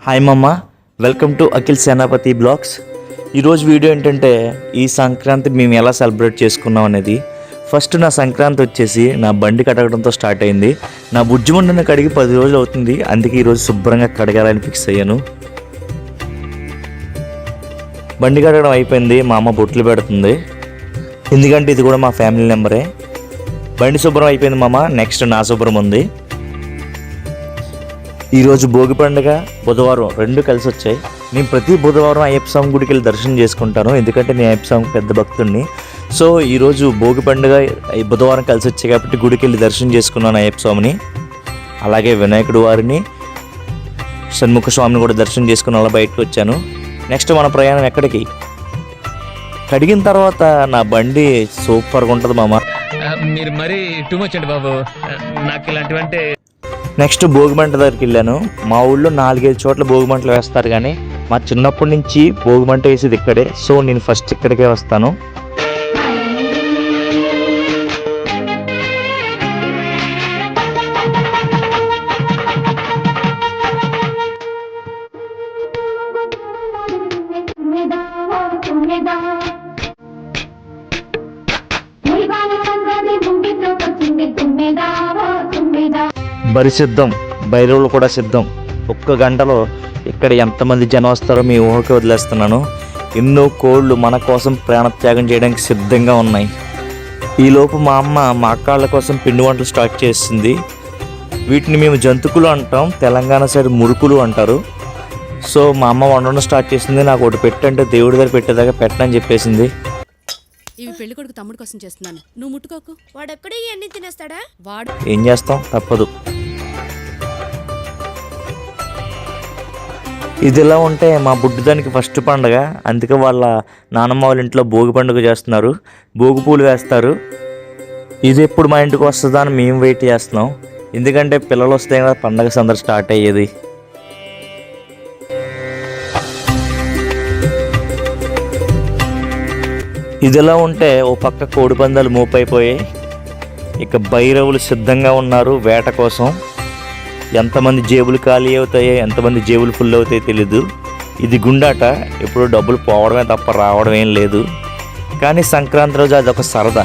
Hi మమ్మ, welcome to Akhil Senapathi blogs. ఈరోజు video ఏంటంటే ఈ సంక్రాంతి మేము ఎలా సెలబ్రేట్ చేసుకున్నాం అనేది. ఫస్ట్ నా సంక్రాంతి వచ్చేసి నా బండి కడగడంతో స్టార్ట్ అయింది. నా బుజ్జిమండుని కడిగి 10 రోజులు అవుతుంది, అందుకే ఈరోజు శుభ్రంగా కడగాలని ఫిక్స్ అయ్యాను. బండి కడగడం అయిపోయింది, మా అమ్మ బొట్లు పెడుతుంది, ఎందుకంటే ఇది కూడా మా ఫ్యామిలీ మెంబరే. బండి శుభ్రం అయిపోయింది మామ, నెక్స్ట్ నా శుభ్రం ఉంది. ఈరోజు భోగి పండుగ, బుధవారం రెండు కలిసి వచ్చాయి. నేను ప్రతి బుధవారం అయ్యప్ప స్వామి గుడికి వెళ్ళి దర్శనం చేసుకుంటాను, ఎందుకంటే నేను అయ్యప్ప స్వామి పెద్ద భక్తుడిని. సో ఈరోజు భోగి పండుగ బుధవారం కలిసి వచ్చాయి కాబట్టి గుడికి వెళ్ళి దర్శనం చేసుకున్నాను అయ్యప్ప స్వామిని. అలాగే వినాయకుడు వారిని, షణ్ముఖ స్వామిని కూడా దర్శనం చేసుకుని అలా బయటకు వచ్చాను. నెక్స్ట్ మన ప్రయాణం ఎక్కడికి. కడిగిన తర్వాత నా బండి సూపర్గా ఉంటుంది మామ. మీరు మరీ టూ మచ్ అండి బాబు, నాకు ఇలాంటివంటే. నెక్స్ట్ భోగిమంట దగ్గరికి వెళ్ళాను. మా ఊళ్ళో 4-5 చోట్ల భోగిమంటలు వేస్తారు, కానీ మా చిన్నప్పటి నుంచి భోగిమంట వేసేది ఇక్కడే. సో నేను ఫస్ట్ ఇక్కడికే వస్తాను. బరి సిద్ధం, భైరవులు కూడా సిద్ధం. ఒక్క గంటలో ఇక్కడ ఎంతమంది జనం వస్తారో మీ ఊహకి వదిలేస్తున్నాను. ఎన్నో కోళ్ళు మన కోసం ప్రాణత్యాగం చేయడానికి సిద్ధంగా ఉన్నాయి. ఈలోపు మా అమ్మ మా అక్కాళ్ళ కోసం పిండి వంటలు స్టార్ట్ చేసింది. వీటిని మేము జంతుకులు అంటాం, తెలంగాణ సైడ్ మురుకులు అంటారు. సో మా అమ్మ వండడం స్టార్ట్ చేసింది. నాకు ఒకటి పెట్టంటే దేవుడి దగ్గర పెట్టేదాకా పెట్టనని చెప్పేసింది. ఇవి పెళ్లి కొడుకు తమ్ముడు కోసం చేస్తున్నాను, నువ్వు ముట్టుకోకు. వాడెక్కడే ఇవన్నీ తినేస్తాడా? వాడు ఏం చేస్తాం, తప్పదు. ఇదిలా ఉంటే మా బుడ్డిదానికి ఫస్ట్ పండుగ, అందుకే వాళ్ళ నానమ్మ వాళ్ళ ఇంట్లో భోగి పండుగ చేస్తున్నారు. భోగి పూలు వేస్తారు. ఇది ఎప్పుడు మా ఇంటికి వస్తుందా అని మేము వెయిట్ చేస్తున్నాం, ఎందుకంటే పిల్లలు వస్తే కదా పండగ సందడి స్టార్ట్ అయ్యేది. ఇదిలా ఉంటే ఓ పక్క కోడి పందాలు మూపైపోయాయి. ఇక భైరవులు సిద్ధంగా ఉన్నారు వేట కోసం. ఎంతమంది జేబులు ఖాళీ అవుతాయో, ఎంతమంది జేబులు ఫుల్ అవుతాయో తెలీదు. ఇది గుండాట, ఎప్పుడు డబ్బులు పోవడమే తప్ప రావడం ఏం లేదు. కానీ సంక్రాంతి రోజు అదొక సరదా.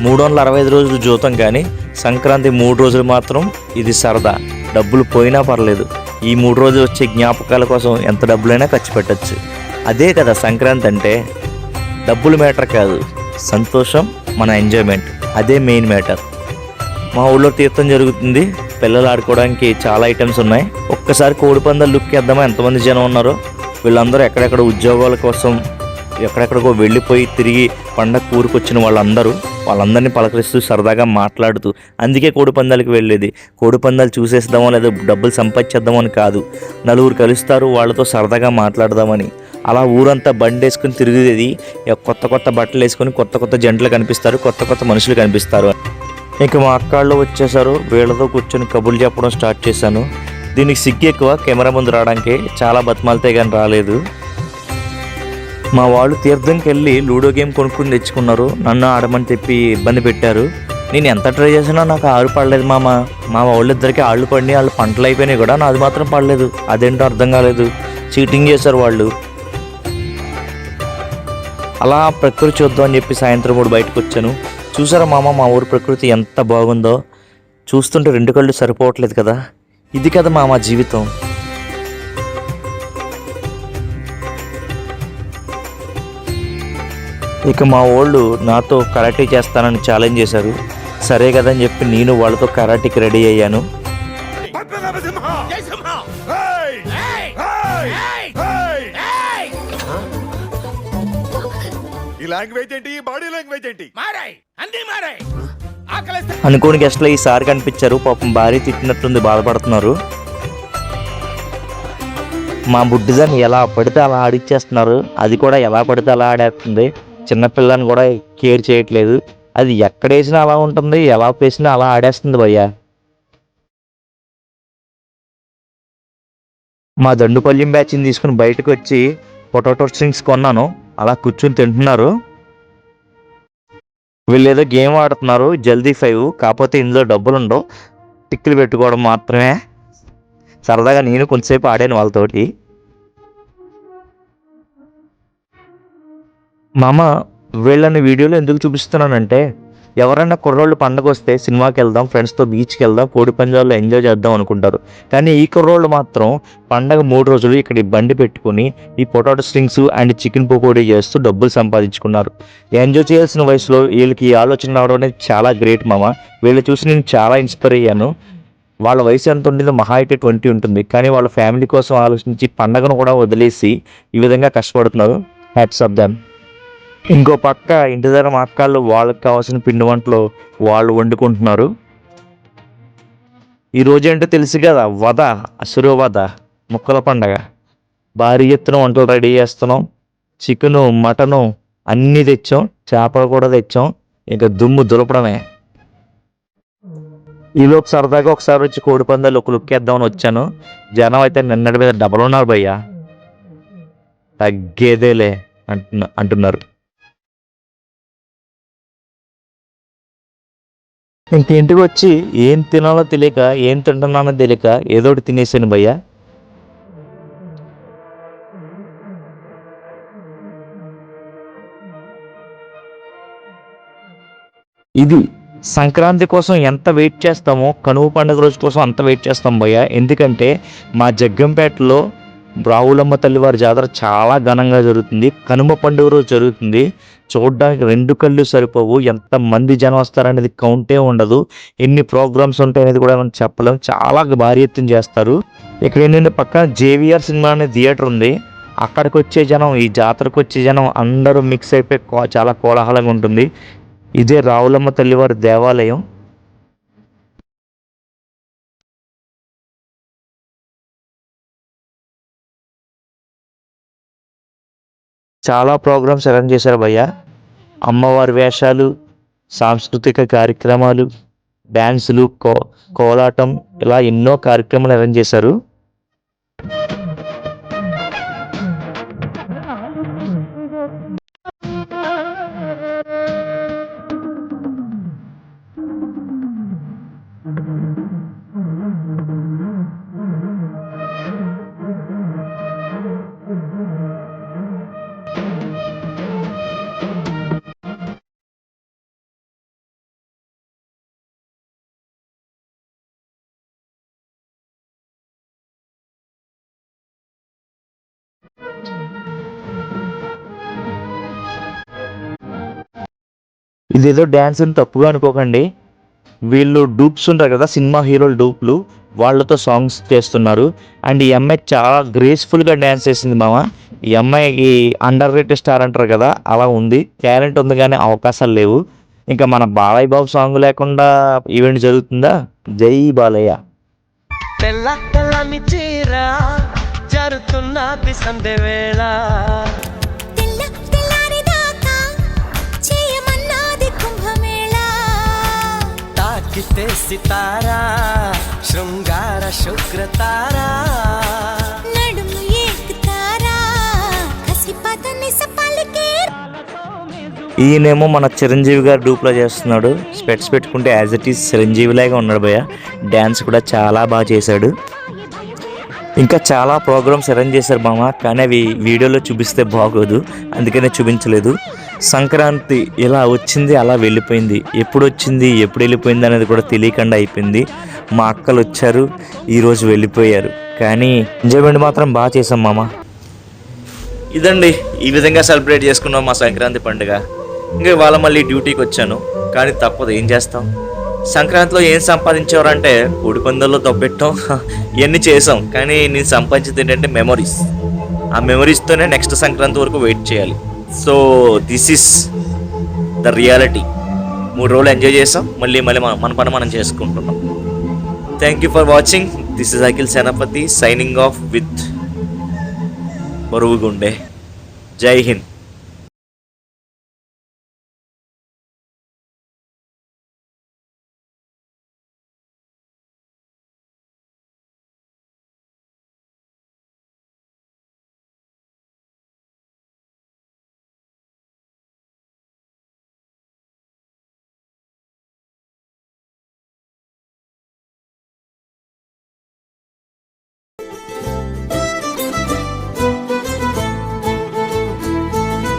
365 రోజులు జీతం, కానీ సంక్రాంతి 3 రోజులు మాత్రం ఇది సరదా. డబ్బులు పోయినా పర్లేదు, ఈ 3 రోజులు వచ్చే జ్ఞాపకాల కోసం ఎంత డబ్బులైనా ఖర్చు పెట్టచ్చు. అదే కదా సంక్రాంతి అంటే. డబ్బులు మ్యాటర్ కాదు, సంతోషం, మన ఎంజాయ్మెంట్, అదే మెయిన్ మ్యాటర్. మా ఊళ్ళో తీర్థం జరుగుతుంది, పిల్లలు ఆడుకోవడానికి చాలా ఐటమ్స్ ఉన్నాయి. ఒక్కసారి కోడిపందాలు లుక్ వేద్దామా, ఎంతమంది జనం ఉన్నారో. వీళ్ళందరూ ఎక్కడెక్కడ ఉద్యోగాల కోసం ఎక్కడెక్కడికో వెళ్ళిపోయి తిరిగి పండగ కూరుకొచ్చిన వాళ్ళందరినీ పలకరిస్తూ సరదాగా మాట్లాడుతూ, అందుకే కోడిపందాలకు వెళ్ళేది. కోడిపందాలు చూసేద్దామో లేదా డబ్బులు సంపాదించేద్దామో అని కాదు, నలుగురు కలుస్తారు, వాళ్ళతో సరదాగా మాట్లాడదామని. అలా ఊరంతా బండి వేసుకుని తిరిగేది. కొత్త కొత్త బట్టలు వేసుకొని కొత్త కొత్త జంటలు కనిపిస్తారు, కొత్త కొత్త మనుషులు కనిపిస్తారు. ఇక మా అక్కాళ్ళు వచ్చేసారు, వీళ్ళతో కూర్చొని కబుర్లు చెప్పడం స్టార్ట్ చేశాను. దీనికి సిగ్గు ఎక్కువ, కెమెరా ముందు రావడానికి. చాలా బతిమాలితే కానీ రాలేదు. మా వాళ్ళు తీర్థంకి వెళ్ళి లూడో గేమ్ కొనుక్కుని తెచ్చుకున్నారు. నన్ను ఆడమని చెప్పి ఇబ్బంది పెట్టారు. నేను ఎంత ట్రై చేసినా నాకు ఆరు పడలేదు మామ. మా వాళ్ళిద్దరికి ఆళ్ళు పడి వాళ్ళు పంటలు అయిపోయినాయి కూడా, నాది మాత్రం పడలేదు. అదేంటో అర్థం కాలేదు, చీటింగ్ చేశారు వాళ్ళు. అలా ప్రకృతి చూద్దాం అని చెప్పి సాయంత్రం 3 బయటకు వచ్చాను. చూసారా మామ, మా ఊరు ప్రకృతి ఎంత బాగుందో. చూస్తుంటే 2 కళ్ళు సరిపోవట్లేదు కదా. ఇది కదా మామ జీవితం. ఇక మా వాళ్ళు నాతో కరాటే చేస్తానని ఛాలెంజ్ చేశారు. సరే కదా అని చెప్పి నేను వాళ్ళతో కరాటీకి రెడీ అయ్యాను. అనుకోని గెస్ట్లు ఈసారి కనిపించారు. పాపం భార్య తిట్టినట్టుంది, బాధపడుతున్నారు. మా బుడ్డిదాన్ని ఎలా పడితే అలా ఆడిచ్చేస్తున్నారు. అది కూడా ఎలా పడితే అలా ఆడేస్తుంది. చిన్నపిల్లని కూడా కేర్ చేయట్లేదు. అది ఎక్కడేసినా అలా ఉంటుంది, ఎలా వేసినా అలా ఆడేస్తుంది భయ్యా. మా దండుపల్యం బ్యాచ్ని తీసుకుని బయటకు వచ్చి పొటాటో స్ట్రింగ్స్ కొన్నాను. అలా కూర్చుని తింటున్నారు. వీళ్ళు ఏదో గేమ్ ఆడుతున్నారు, జల్దీ 5. కాకపోతే ఇందులో డబ్బులు ఉండవు, టిక్కులు పెట్టుకోవడం మాత్రమే. సరదాగా నేను కొంతసేపు ఆడాను వాళ్ళతోటి. మామ, వీళ్ళని వీడియోలో ఎందుకు చూపిస్తున్నానంటే, ఎవరైనా కుర్రోళ్ళు పండగ వస్తే సినిమాకి వెళ్దాం, ఫ్రెండ్స్తో బీచ్కి వెళ్దాం, కోడి పందాల్లో ఎంజాయ్ చేద్దాం అనుకుంటారు. కానీ ఈ కుర్రోళ్ళు మాత్రం పండగ 3 రోజులు ఇక్కడ ఈ బండి పెట్టుకుని ఈ potato strings and chicken pakoda చేస్తూ డబ్బులు సంపాదించుకున్నారు. ఎంజాయ్ చేయాల్సిన వయసులో వీళ్ళకి ఈ ఆలోచన రావడం అనేది చాలా గ్రేట్ మామ. వీళ్ళు చూసి నేను చాలా ఇన్స్పైర్ అయ్యాను. వాళ్ళ వయసు ఎంత ఉంటుందో, మహా అయితే 20 ఉంటుంది. కానీ వాళ్ళ ఫ్యామిలీ కోసం ఆలోచించి పండగను కూడా వదిలేసి ఈ విధంగా కష్టపడుతున్నారు. Hats off them. ఇంకో పక్క ఇంటి దగ్గర మా అక్కళ్ళు వాళ్ళకి కావాల్సిన పిండి వంటలు వాళ్ళు వండుకుంటున్నారు. ఈరోజు ఏంటో తెలుసు కదా, వధ, అసురు వధ, ముక్కల పండగ. భారీ ఎత్తున వంటలు రెడీ చేస్తున్నాం. చికెను, మటను అన్నీ తెచ్చాం, చేపలు కూడా తెచ్చాం. ఇంకా దుమ్ము దులపడమే. ఈలోపు సరదాగా ఒకసారి వచ్చి కోడి పందాలు ఒక లుక్ వేద్దామని వచ్చాను. జనం అయితే నిన్నటి మీద డబల్ ఉన్నారు భయ్యా. తగ్గేదేలే అంటున్నారు. ఇంటికి వచ్చి ఏం తినాలో తెలియక, ఏం తింటున్నానో తెలియక ఏదో ఒకటి తినేసాను భయ్యా. ఇది సంక్రాంతి కోసం ఎంత వెయిట్ చేస్తామో కనుమ పండుగ రోజు కోసం అంత వెయిట్ చేస్తాం భయ్యా. ఎందుకంటే మా జగ్గంపేటలో రావులమ్మ తల్లివారి జాతర చాలా ఘనంగా జరుగుతుంది. కనుమ పండుగ రోజు జరుగుతుంది. చూడడానికి 2 కళ్ళు సరిపోవు. ఎంతమంది జనం వస్తారనేది కౌంటే ఉండదు. ఎన్ని ప్రోగ్రామ్స్ ఉంటాయి అనేది కూడా మనం చెప్పలేం. చాలా భారీ ఎత్తున చేస్తారు. ఇక్కడ ఏంటంటే పక్కన JVR సినిమా అనే థియేటర్ ఉంది. అక్కడికి వచ్చే జనం, ఈ జాతరకు వచ్చే జనం అందరూ మిక్స్ అయిపోయి చాలా కోలాహలంగా ఉంటుంది. ఇదే రావులమ్మ తల్లివారి దేవాలయం. చాలా ప్రోగ్రామ్స్ అరేంజ్ చేశారు భయ్య. అమ్మవారి వేషాలు, సాంస్కృతిక కార్యక్రమాలు, డ్యాన్సులు, కోలాటం, ఇలా ఎన్నో కార్యక్రమాలు అరేంజ్ చేశారు. ఇదేదో డ్యాన్స్ అని తప్పుగా అనుకోకండి. వీళ్ళు డూప్స్ ఉంటారు కదా, సినిమా హీరోలు డూప్లు, వాళ్ళతో సాంగ్స్ చేస్తున్నారు. అండ్ ఈ అమ్మాయి చాలా గ్రేస్ఫుల్గా డ్యాన్స్ చేసింది మామ. ఈ అమ్మాయికి అండర్ రేటెడ్ స్టార్ అంటారు కదా, అలా ఉంది. టాలెంట్ ఉంది కానీ అవకాశాలు లేవు. ఇంకా మన బాలయ్య బాబు సాంగ్ లేకుండా ఈవెంట్ జరుగుతుందా? జై బాలయ్య. తెల్ల తెల్లని చీర జరుగుతున్నది సంధ్య వేళ, తాకితే సితారా శృంగార శుక్రతారా, నడుము ఏకుతారా కసిపదని సపలికే. ఈయనేమో మన చిరంజీవి గారు డూప్లో చేస్తున్నాడు. స్పెట్స్ పెట్టుకుంటే యాజ్ ఇట్ ఈస్ చిరంజీవి లాగా ఉన్నాడు భయ్య. డ్యాన్స్ కూడా చాలా బాగా చేశాడు. ఇంకా చాలా ప్రోగ్రామ్స్ అరేంజ్ చేశారు మామ, కానీ అవి వీడియోలో చూపిస్తే బాగోదు, అందుకనే చూపించలేదు. సంక్రాంతి ఇలా వచ్చింది, అలా వెళ్ళిపోయింది. ఎప్పుడు వచ్చింది, ఎప్పుడు వెళ్ళిపోయింది అనేది కూడా తెలియకుండా అయిపోయింది. మా అక్కలు వచ్చారు, ఈరోజు వెళ్ళిపోయారు. కానీ ఎంజాయ్మెంట్ మాత్రం బాగా చేసాం మామ. ఇదండి, ఈ విధంగా సెలబ్రేట్ చేసుకున్నాం మా సంక్రాంతి పండుగ. ఇంకా ఇవాళ మళ్ళీ డ్యూటీకి వచ్చాను, కానీ తప్పదు, ఏం చేస్తాం. సంక్రాంతిలో ఏం సంపాదించేవారంటే కోడి పందాల్లో దొబ్బెట్టాం, ఇవన్నీ చేసాం. కానీ నేను సంపాదించింది ఏంటంటే మెమరీస్. ఆ మెమరీస్తోనే నెక్స్ట్ సంక్రాంతి వరకు వెయిట్ చేయాలి. So this is the reality. 3 రోజులు ఎంజాయ్ చేసాం, మళ్ళీ మన పని మనం చేసుకుంటున్నాం. Thank you for watching. This is Akhil Senapathi signing of with బరువుగుండే. జై హింద్.